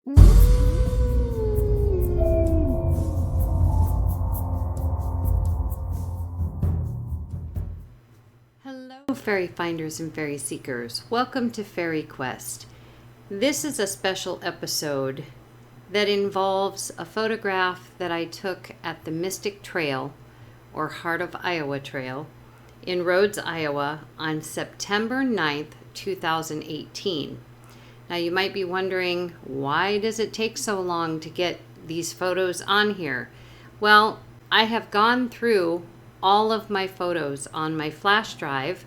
Hello, fairy finders and fairy seekers. Welcome to FaerieQuest. This is a special episode that involves a photograph that I took at the Mystic Trail, or Heart of Iowa Trail, in Rhodes, Iowa on September 9th, 2018. Now you might be wondering, why does it take so long to get these photos on here? Well, I have gone through all of my photos on my flash drive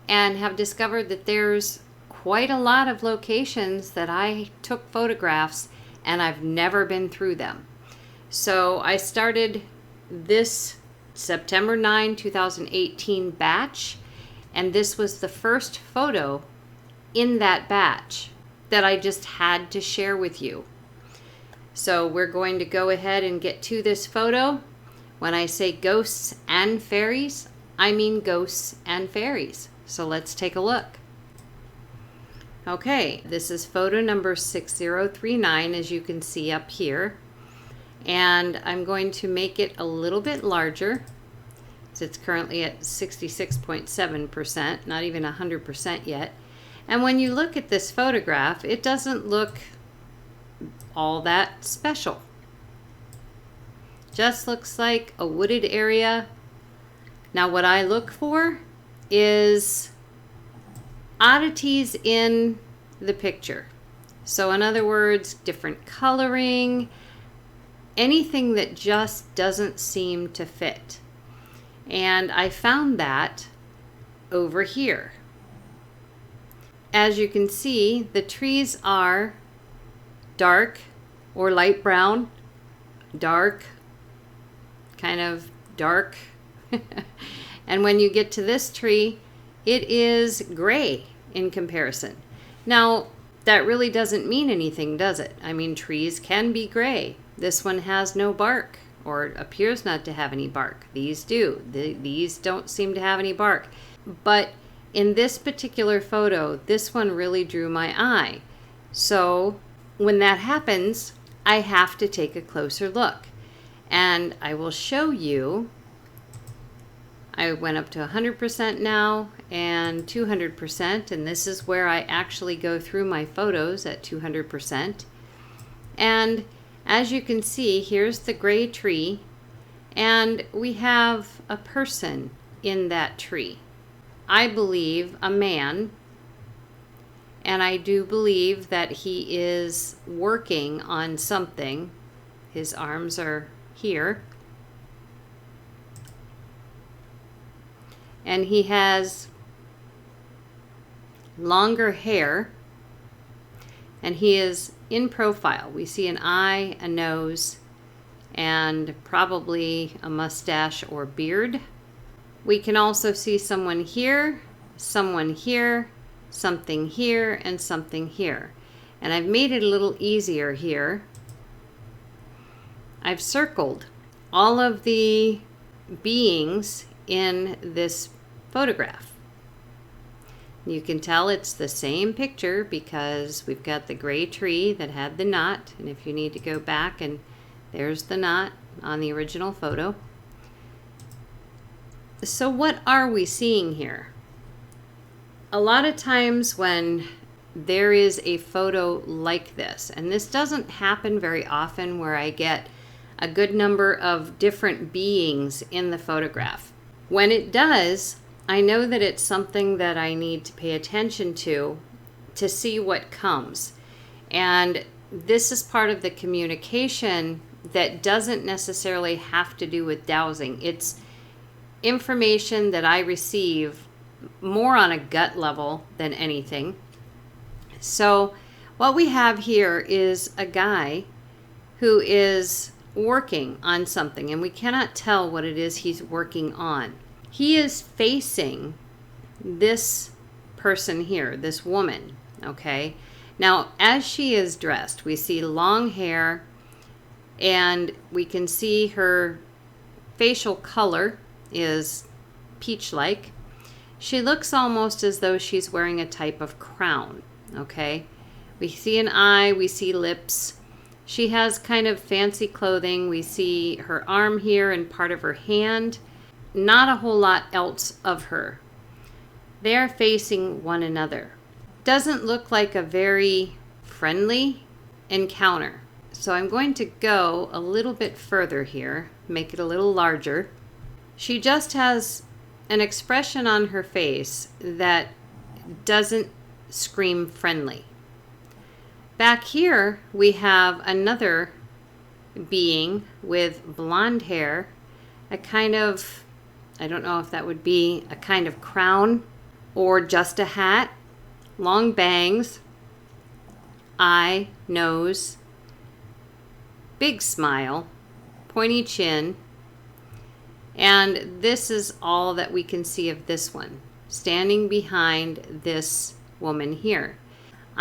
and have discovered that there's quite a lot of locations that I took photographs and I've never been through them. So I started this September 9, 2018 batch, and this was the first photo in that batch that I just had to share with you. So we're going to go ahead and get to this photo. When I say ghosts and fairies, I mean ghosts and fairies. So let's take a look. Okay, this is photo number 6039, as you can see up here. And I'm going to make it a little bit larger. So it's currently at 66.7%, not even 100% yet. And when you look at this photograph, it doesn't look all that special. Just looks like a wooded area. Now what I look for is oddities in the picture. So in other words, different coloring, anything that just doesn't seem to fit. And I found that over here. As you can see, the trees are dark or light brown, dark, kind of dark. And when you get to this tree, it is gray in comparison. Now, that really doesn't mean anything, does it? I mean, trees can be gray. This one has no bark, or appears not to have any bark. These do. These don't seem to have any bark. But in this particular photo, this one really drew my eye. So when that happens, I have to take a closer look. And I will show you. I went up to 100% now and 200%, and this is where I actually go through my photos at 200%. And as you can see, here's the gray tree, and we have a person in that tree. I believe a man, and I do believe that he is working on something. His arms are here. And he has longer hair, and he is in profile. We see an eye, a nose, and probably a mustache or beard. We can also see someone here, something here, and something here. And I've made it a little easier here. I've circled all of the beings in this photograph. You can tell it's the same picture because we've got the gray tree that had the knot, and if you need to go back, and there's the knot on the original photo. So what are we seeing here? A lot of times when there is a photo like this, and this doesn't happen very often where I get a good number of different beings in the photograph. When it does, I know that it's something that I need to pay attention to see what comes. And this is part of the communication that doesn't necessarily have to do with dowsing. It's information that I receive more on a gut level than anything. So what we have here is a guy who is working on something, and we cannot tell what it is he's working on. He is facing this person here, this woman, okay? Now, as she is dressed, we see long hair, and we can see her facial color is peach-like. She looks almost as though she's wearing a type of crown, okay? We see an eye, we see lips, She has kind of fancy clothing. We see her arm here and part of her hand. Not a whole lot else of her. They are facing one another. Doesn't look like a very friendly encounter. So I'm going to go a little bit further here, make it a little larger. She just has an expression on her face that doesn't scream friendly. Back here, we have another being with blonde hair, a kind of, I don't know if that would be a kind of crown or just a hat, long bangs, eye, nose, big smile, pointy chin, and this is all that we can see of this one, standing behind this woman here.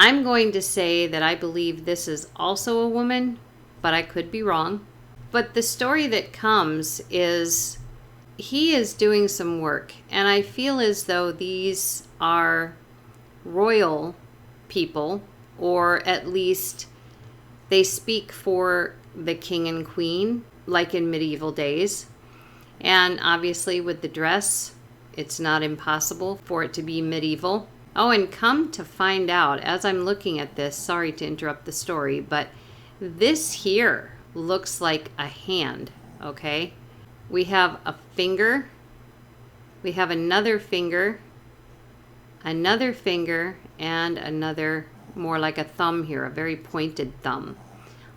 I'm going to say that I believe this is also a woman, but I could be wrong. But the story that comes is he is doing some work, and I feel as though these are royal people, or at least they speak for the king and queen, like in medieval days. And obviously with the dress, it's not impossible for it to be medieval. Oh, and come to find out, as I'm looking at this, sorry to interrupt the story, but this here looks like a hand, okay? We have a finger, we have another finger, and another more like a thumb here, a very pointed thumb.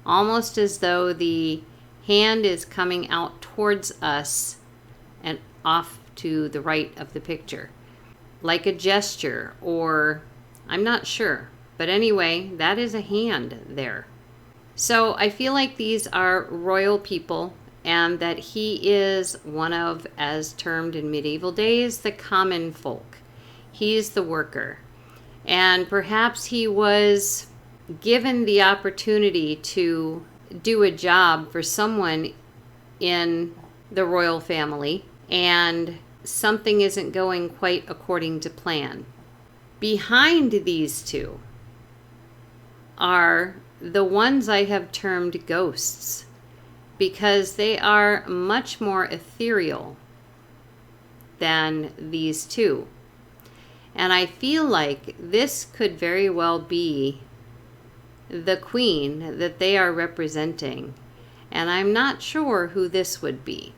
Almost as though the hand is coming out towards us and off to the right of the picture. Like a gesture, or I'm not sure. But anyway, that is a hand there. So I feel like these are royal people, and that he is one of, as termed in medieval days, the common folk. He's the worker. And perhaps he was given the opportunity to do a job for someone in the royal family, and something isn't going quite according to plan. Behind these two are the ones I have termed ghosts, because they are much more ethereal than these two. And I feel like this could very well be the queen that they are representing. And I'm not sure who this would be.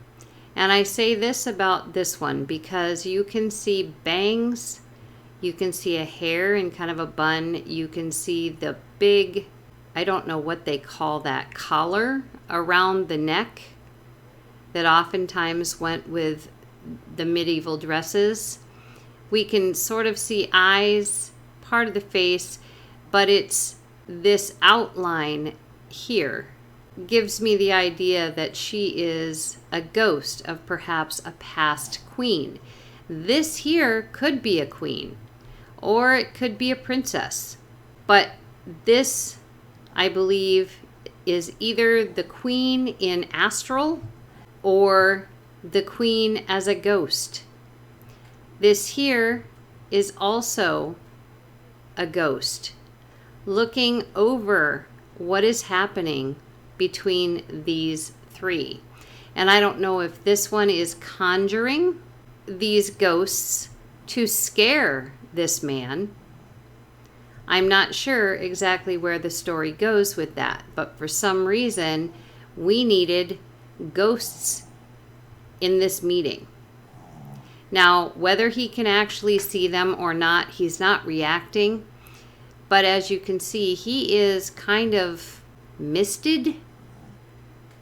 And I say this about this one because you can see bangs, you can see a hair in kind of a bun, you can see the big, I don't know what they call that, collar around the neck that oftentimes went with the medieval dresses. We can sort of see eyes, part of the face, but it's this outline here gives me the idea that she is a ghost of perhaps a past queen. This here could be a queen, or it could be a princess. But this, I believe, is either the queen in astral or the queen as a ghost. This here is also a ghost looking over what is happening between these three. And I don't know if this one is conjuring these ghosts to scare this man. I'm not sure exactly where the story goes with that, but for some reason we needed ghosts in this meeting. Now, whether he can actually see them or not, he's not reacting. But as you can see, he is kind of misted,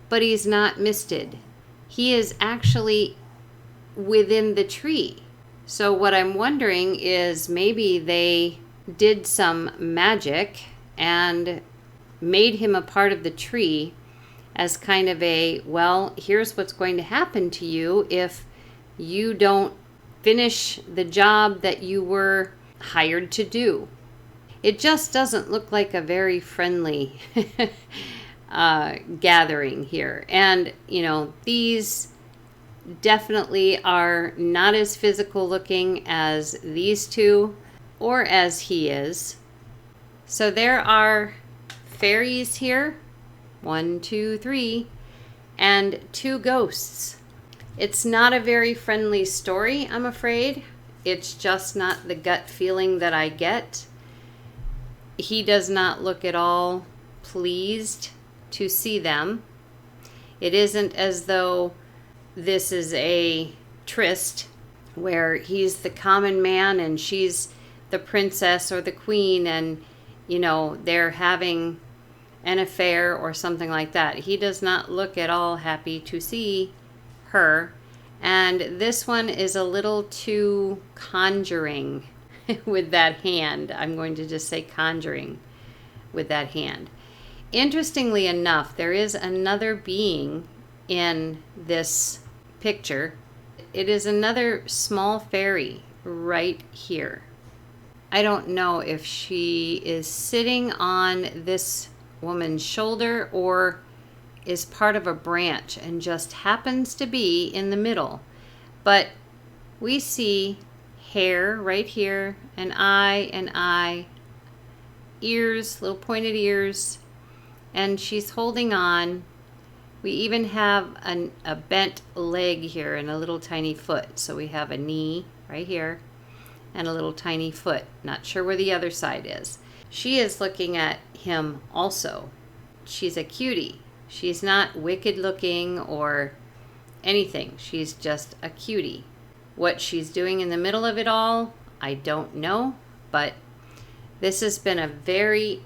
but he's not misted. He is actually within the tree. So what I'm wondering is maybe they did some magic and made him a part of the tree as kind of a, well, here's what's going to happen to you if you don't finish the job that you were hired to do. It just doesn't look like a very friendly gathering here. And, you know, these definitely are not as physical looking as these two or as he is. So there are fairies here, 1, 2, 3, and 2 ghosts. It's not a very friendly story, I'm afraid. It's just not the gut feeling that I get. He does not look at all pleased to see them. It isn't as though this is a tryst where he's the common man and she's the princess or the queen, and you know, they're having an affair or something like that. He does not look at all happy to see her. And this one is a little too conjuring with that hand. I'm going to just say conjuring with that hand. Interestingly enough, there is another being in this picture. It is another small fairy right here. I don't know if she is sitting on this woman's shoulder or is part of a branch and just happens to be in the middle. But we see hair right here, an eye, ears, little pointed ears, and she's holding on. We even have a bent leg here and a little tiny foot. So we have a knee right here and a little tiny foot. Not sure where the other side is. She is looking at him also. She's a cutie. She's not wicked looking or anything. She's just a cutie. What she's doing in the middle of it all, I don't know. But this has been a very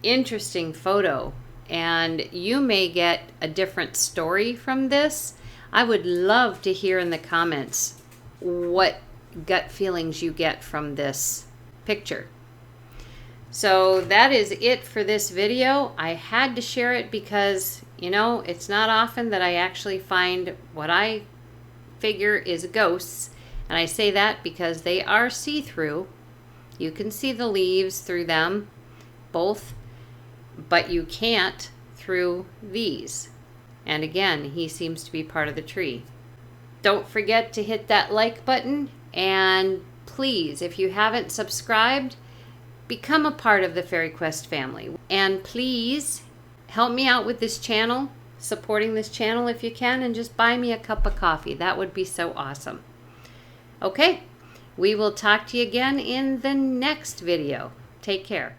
interesting photo. And you may get a different story from this. I would love to hear in the comments what gut feelings you get from this picture. So that is it for this video. I had to share it because, you know, it's not often that I actually find what I figure is ghosts. And I say that because they are see-through. You can see the leaves through them, both, but you can't through these. And again, he seems to be part of the tree. Don't forget to hit that like button, and please, if you haven't subscribed, become a part of the FaerieQuest family. And please help me out with this channel, supporting this channel if you can, and just buy me a cup of coffee. That would be so awesome. Okay, we will talk to you again in the next video. Take care.